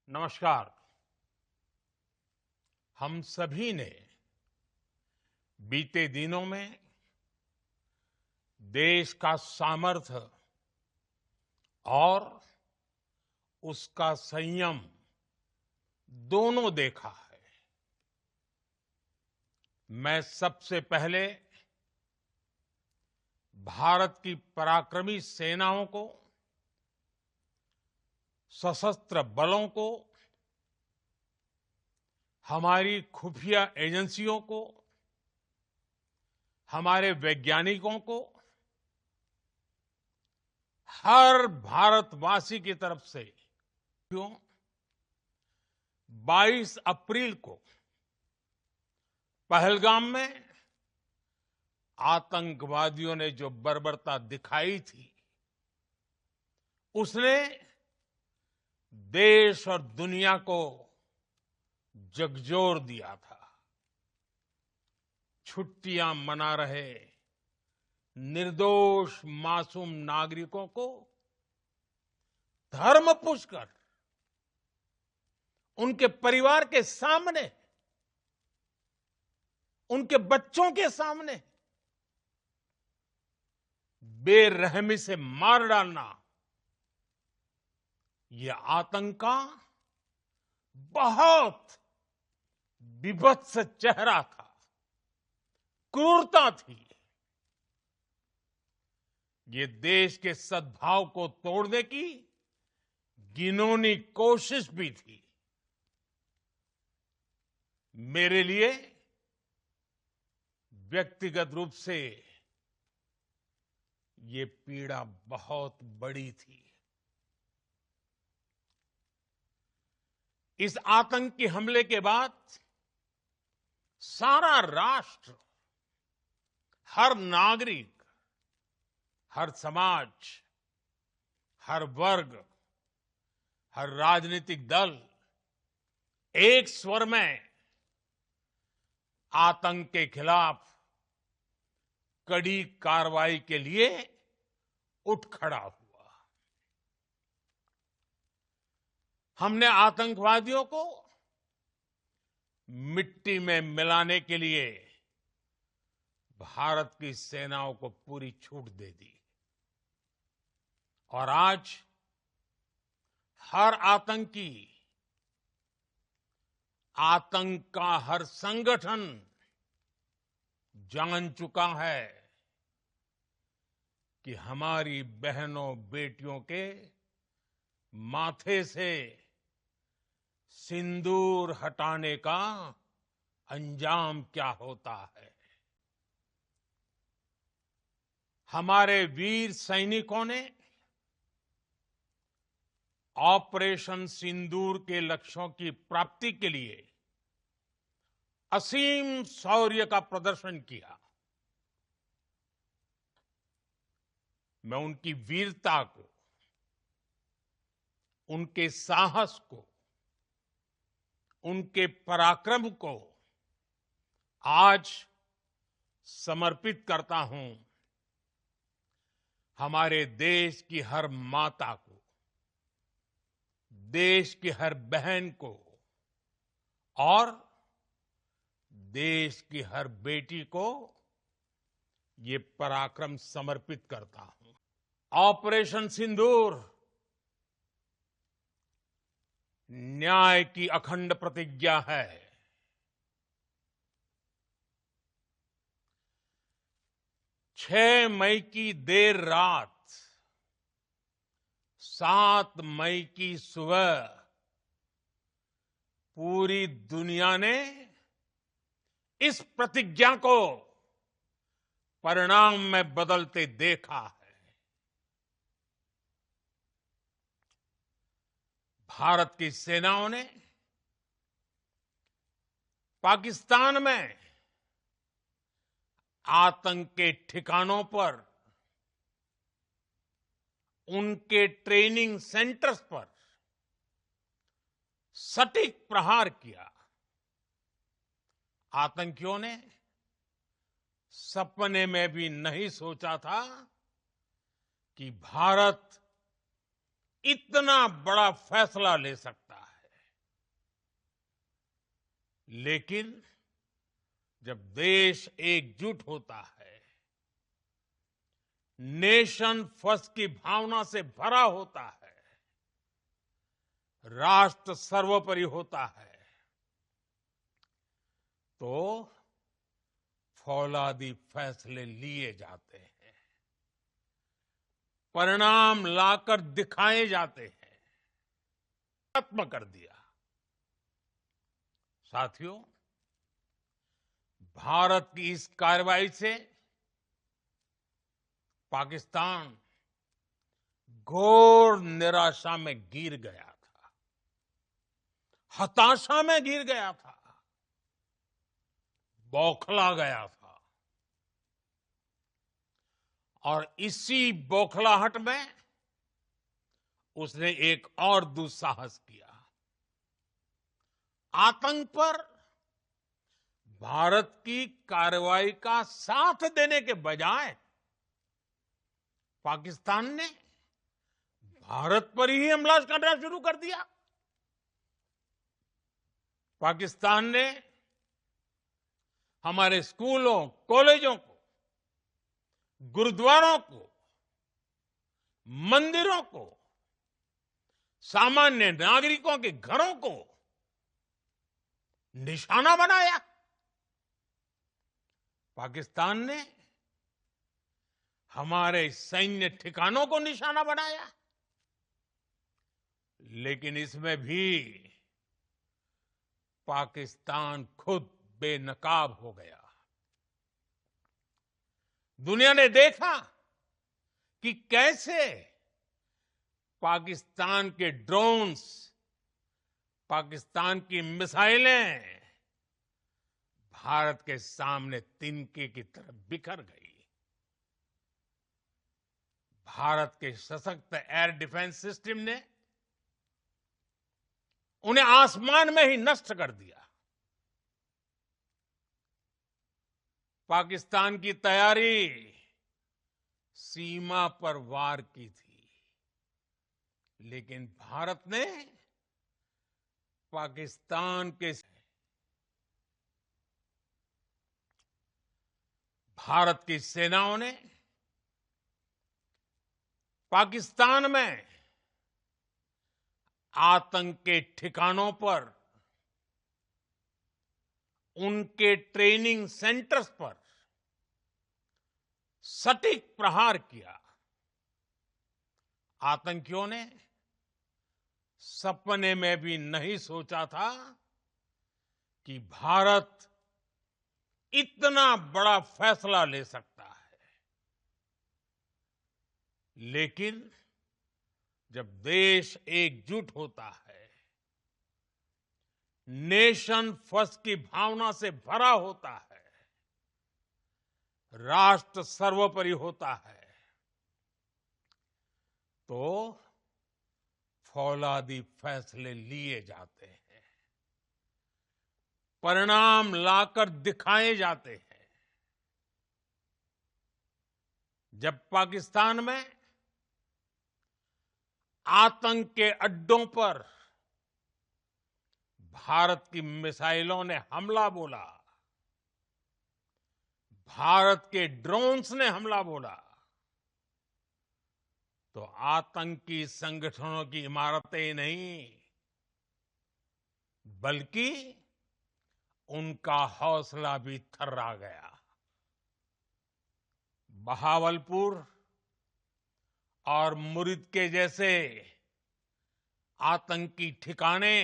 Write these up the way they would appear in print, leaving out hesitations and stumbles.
नमस्कार। हम सभी ने बीते दिनों में देश का सामर्थ्य और उसका संयम दोनों देखा है। मैं सबसे पहले भारत की पराक्रमी सेनाओं को, सशस्त्र बलों को, हमारी खुफिया एजेंसियों को, हमारे वैज्ञानिकों को, हर भारतवासी की तरफ से 22 अप्रैल को पहलगाम में आतंकवादियों ने जो बर्बरता दिखाई थी, उसने देश और दुनिया को झकझोर दिया था। छुट्टियां मना रहे निर्दोष मासूम नागरिकों को धर्म पूछकर उनके परिवार के सामने, उनके बच्चों के सामने बेरहमी से मार डालना, यह आतंक का बहुत विभत्स चेहरा था, क्रूरता थी। ये देश के सद्भाव को तोड़ने की घिनौनी कोशिश भी थी। मेरे लिए व्यक्तिगत रूप से ये पीड़ा बहुत बड़ी थी। इस आतंकी हमले के बाद सारा राष्ट्र, हर नागरिक, हर समाज, हर वर्ग, हर राजनीतिक दल एक स्वर में आतंक के खिलाफ कड़ी कार्रवाई के लिए उठ खड़ा हुआ। हमने आतंकवादियों को मिट्टी में मिलाने के लिए भारत की सेनाओं को पूरी छूट दे दी और आज हर आतंकी, आतंक का हर संगठन जान चुका है कि हमारी बहनों बेटियों के माथे से सिंदूर हटाने का अंजाम क्या होता है। हमारे वीर सैनिकों ने ऑपरेशन सिंदूर के लक्ष्यों की प्राप्ति के लिए असीम शौर्य का प्रदर्शन किया। मैं उनकी वीरता को, उनके साहस को, उनके पराक्रम को आज समर्पित करता हूं हमारे देश की हर माता को, देश की हर बहन को और देश की हर बेटी को ये पराक्रम समर्पित करता हूं। ऑपरेशन सिंदूर न्याय की अखंड प्रतिज्ञा है। 6 मई की देर रात, 7 मई की सुबह पूरी दुनिया ने इस प्रतिज्ञा को परिणाम में बदलते देखा है। भारत की सेनाओं ने पाकिस्तान में आतंक के ठिकानों पर, उनके ट्रेनिंग सेंटर्स पर सटीक प्रहार किया। आतंकियों ने सपने में भी नहीं सोचा था कि भारत इतना बड़ा फैसला ले सकता है। लेकिन जब देश एकजुट होता है, नेशन फर्स्ट की भावना से भरा होता है, राष्ट्र सर्वोपरि होता है, तो फौलादी फैसले लिए जाते हैं, परिणाम लाकर दिखाए जाते हैं। खत्म कर दिया। साथियों, भारत की इस कार्रवाई से पाकिस्तान घोर निराशा में गिर गया था, हताशा में गिर गया था, बौखला गया था। और इसी बौखलाहट में उसने एक और दुस्साहस किया। आतंक पर भारत की कार्रवाई का साथ देने के बजाय पाकिस्तान ने भारत पर ही हमला करना शुरू कर दिया। पाकिस्तान ने हमारे स्कूलों, कॉलेजों को, गुरुद्वारों को, मंदिरों को, सामान्य नागरिकों के घरों को निशाना बनाया। पाकिस्तान ने हमारे सैन्य ठिकानों को निशाना बनाया। लेकिन इसमें भी पाकिस्तान खुद बेनकाब हो गया। दुनिया ने देखा कि कैसे पाकिस्तान के ड्रोन्स, पाकिस्तान की मिसाइलें भारत के सामने तिनके की तरह बिखर गई। भारत के सशक्त एयर डिफेंस सिस्टम ने उन्हें आसमान में ही नष्ट कर दिया। पाकिस्तान की तैयारी सीमा पर वार की थी, लेकिन भारत ने पाकिस्तान के भारत की सेनाओं ने पाकिस्तान में आतंक के ठिकानों पर, उनके ट्रेनिंग सेंटर्स पर सटीक प्रहार किया। आतंकियों ने सपने में भी नहीं सोचा था कि भारत इतना बड़ा फैसला ले सकता है। लेकिन जब देश एकजुट होता है, नेशन फर्स्ट की भावना से भरा होता है, राष्ट्र सर्वोपरि होता है, तो फौलादी फैसले लिए जाते हैं, परिणाम लाकर दिखाए जाते हैं। जब पाकिस्तान में आतंक के अड्डों पर भारत की मिसाइलों ने हमला बोला, भारत के ड्रोन्स ने हमला बोला, तो आतंकी संगठनों की इमारतें नहीं, बल्कि उनका हौसला भी थर्रा गया। बहावलपुर और मुरिद के जैसे आतंकी ठिकाने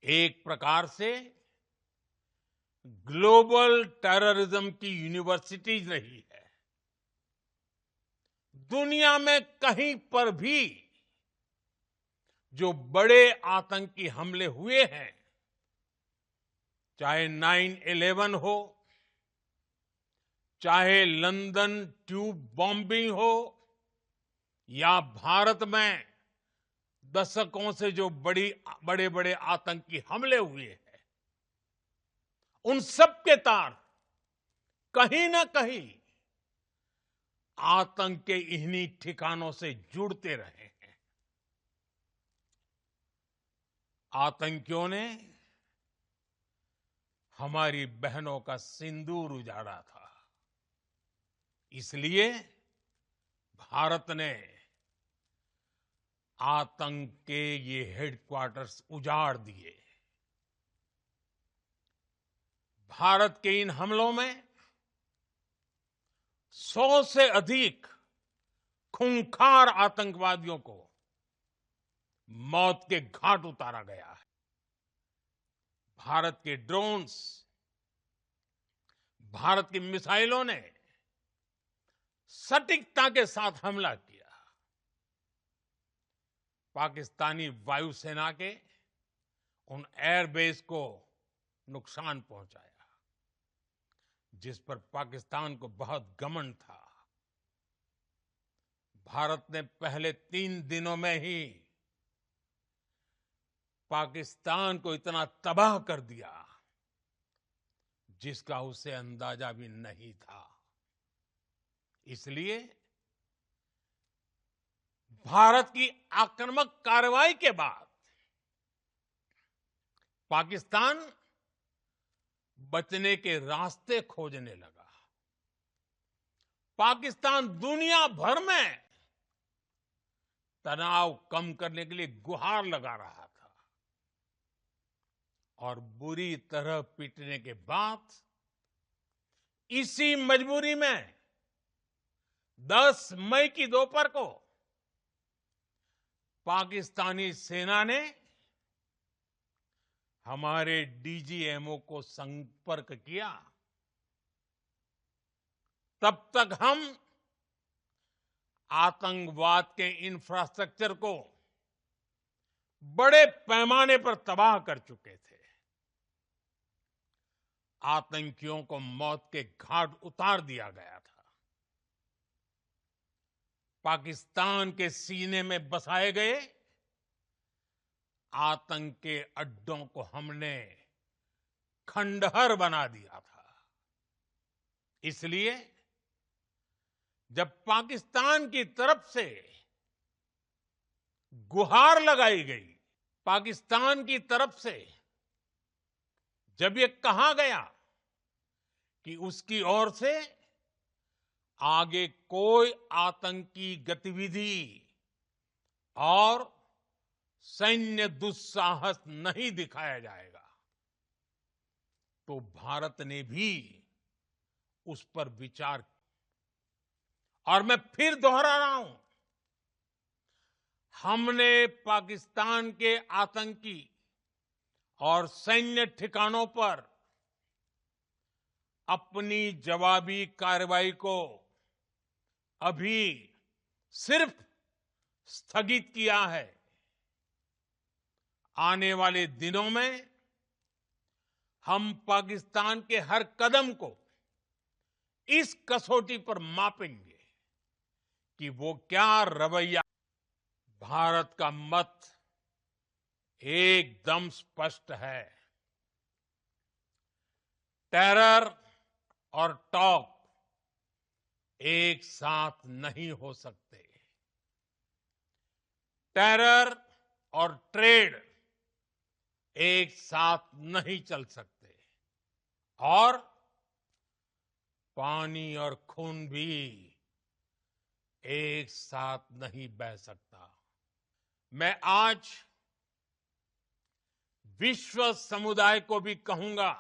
एक प्रकार से ग्लोबल टेररिज्म की यूनिवर्सिटीज रही है। दुनिया में कहीं पर भी जो बड़े आतंकी हमले हुए हैं, चाहे 9/11 हो, चाहे लंदन ट्यूब बॉम्बिंग हो, या भारत में दशकों से जो बड़े बड़े आतंकी हमले हुए हैं, उन सब के तार कहीं ना कहीं आतंक के इन्हीं ठिकानों से जुड़ते रहे हैं। आतंकियों ने हमारी बहनों का सिंदूर उजाड़ा था। इसलिए भारत ने आतंक के ये हेडक्वार्टर्स उजाड़ दिए। भारत के इन हमलों में 100 से अधिक खूंखार आतंकवादियों को मौत के घाट उतारा गया है। भारत के ड्रोन्स, भारत की मिसाइलों ने सटीकता के साथ हमला किया। पाकिस्तानी वायुसेना के उन एयरबेस को नुकसान पहुंचाया, जिस पर पाकिस्तान को बहुत घमंड था। भारत ने पहले 3 दिनों में ही पाकिस्तान को इतना तबाह कर दिया, जिसका उसे अंदाजा भी नहीं था। इसलिए भारत की आक्रामक कार्रवाई के बाद पाकिस्तान बचने के रास्ते खोजने लगा। पाकिस्तान दुनिया भर में तनाव कम करने के लिए गुहार लगा रहा था और बुरी तरह पीटने के बाद इसी मजबूरी में 10 मई की दोपहर को पाकिस्तानी सेना ने हमारे डीजीएमओ को संपर्क किया। तब तक हम आतंकवाद के इंफ्रास्ट्रक्चर को बड़े पैमाने पर तबाह कर चुके थे। आतंकियों को मौत के घाट उतार दिया गया था। पाकिस्तान के सीने में बसाए गए आतंक के अड्डों को हमने खंडहर बना दिया था। इसलिए जब पाकिस्तान की तरफ से गुहार लगाई गई, पाकिस्तान की तरफ से जब ये कहा गया कि उसकी ओर से आगे कोई आतंकी गतिविधि और सैन्य दुस्साहस नहीं दिखाया जाएगा, तो भारत ने भी उस पर विचार किया। और मैं फिर दोहरा रहा हूं, हमने पाकिस्तान के आतंकी और सैन्य ठिकानों पर अपनी जवाबी कार्रवाई को अभी सिर्फ स्थगित किया है। आने वाले दिनों में हम पाकिस्तान के हर कदम को इस कसौटी पर मापेंगे कि वो क्या रवैया। भारत का मत एकदम स्पष्ट है। टेरर और टॉक एक साथ नहीं हो सकते। टेरर और ट्रेड एक साथ नहीं चल सकते और पानी और खून भी एक साथ नहीं बह सकता। मैं आज विश्व समुदाय को भी कहूंगा,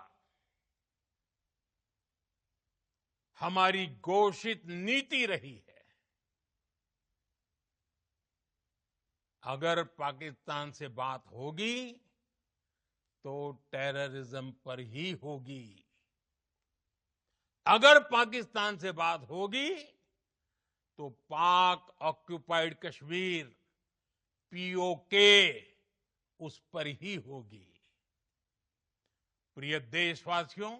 हमारी घोषित नीति रही है, अगर पाकिस्तान से बात होगी तो टेररिज्म पर ही होगी। अगर पाकिस्तान से बात होगी तो पाक ऑक्युपाइड कश्मीर पीओके उस पर ही होगी। प्रिय देशवासियों,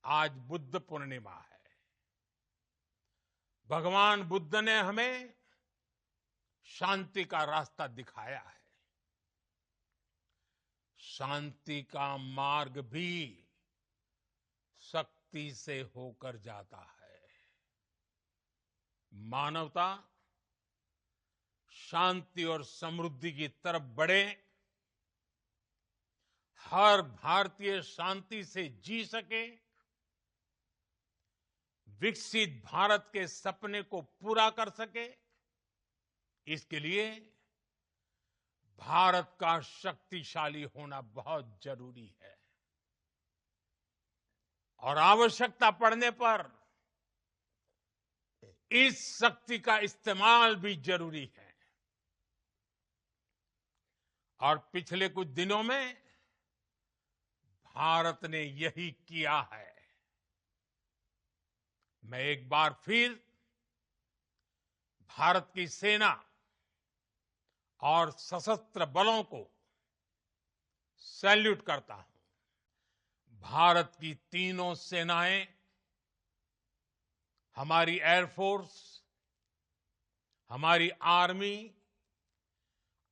आज बुद्ध पूर्णिमा है। भगवान बुद्ध ने हमें शांति का रास्ता दिखाया है। शांति का मार्ग भी शक्ति से होकर जाता है। मानवता शांति और समृद्धि की तरफ बढ़े, हर भारतीय शांति से जी सके, विकसित भारत के सपने को पूरा कर सके, इसके लिए भारत का शक्तिशाली होना बहुत जरूरी है। और आवश्यकता पड़ने पर इस शक्ति का इस्तेमाल भी जरूरी है। और पिछले कुछ दिनों में भारत ने यही किया है। मैं एक बार फिर भारत की सेना और सशस्त्र बलों को सैल्यूट करता हूं। भारत की तीनों सेनाएं, हमारी एयरफोर्स, हमारी आर्मी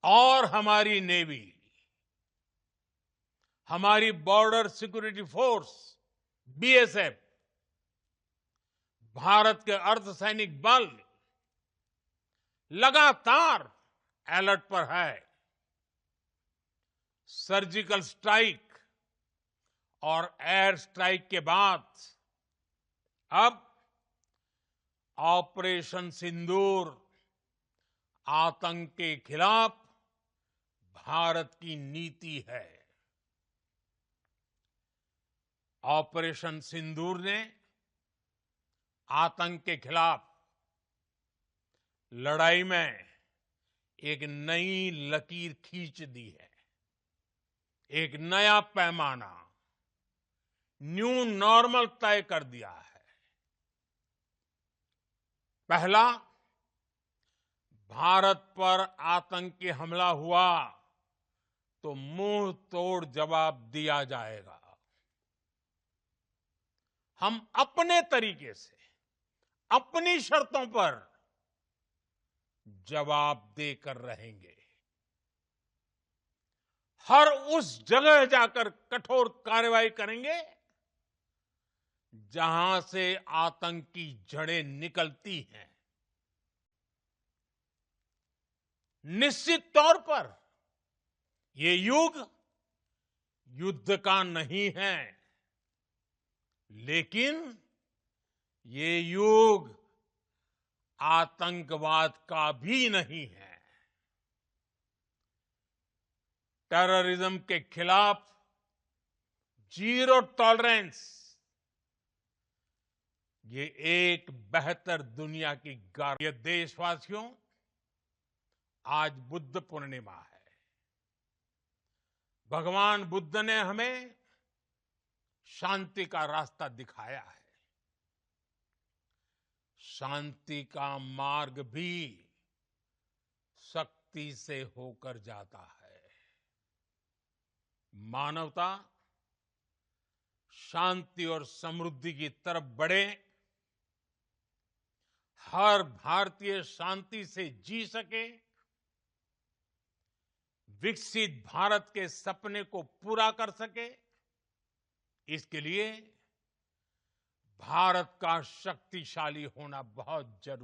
और हमारी नेवी, हमारी border security force BSF, Bharat के अर्धसैनिक बल लगातार अलर्ट पर है। सर्जिकल स्ट्राइक और एयर स्ट्राइक के बाद अब ऑपरेशन सिंदूर आतंक के खिलाफ भारत की नीति है। ऑपरेशन सिंदूर ने आतंक के खिलाफ लड़ाई में एक नई लकीर खींच दी है, एक नया पैमाना, न्यू नॉर्मल तय कर दिया है। पहला, भारत पर आतंकी हमला हुआ तो मुंह तोड़ जवाब दिया जाएगा। हम अपने तरीके से, अपनी शर्तों पर जवाब देकर रहेंगे। हर उस जगह जाकर कठोर कार्रवाई करेंगे जहां से आतंक की जड़ें निकलती हैं। निश्चित तौर पर ये युग युद्ध का नहीं है, लेकिन ये युग आतंकवाद का भी नहीं है। टेररिज्म के खिलाफ जीरो टॉलरेंस, ये एक बेहतर दुनिया की गारंटी। ये देशवासियों, आज बुद्ध पूर्णिमा है। भगवान बुद्ध ने हमें शांति का रास्ता दिखाया है। शांति का मार्ग भी शक्ति से होकर जाता है। मानवता शांति और समृद्धि की तरफ बढ़े, हर भारतीय शांति से जी सके, विकसित भारत के सपने को पूरा कर सके, इसके लिए भारत का शक्तिशाली होना बहुत जरूरी है।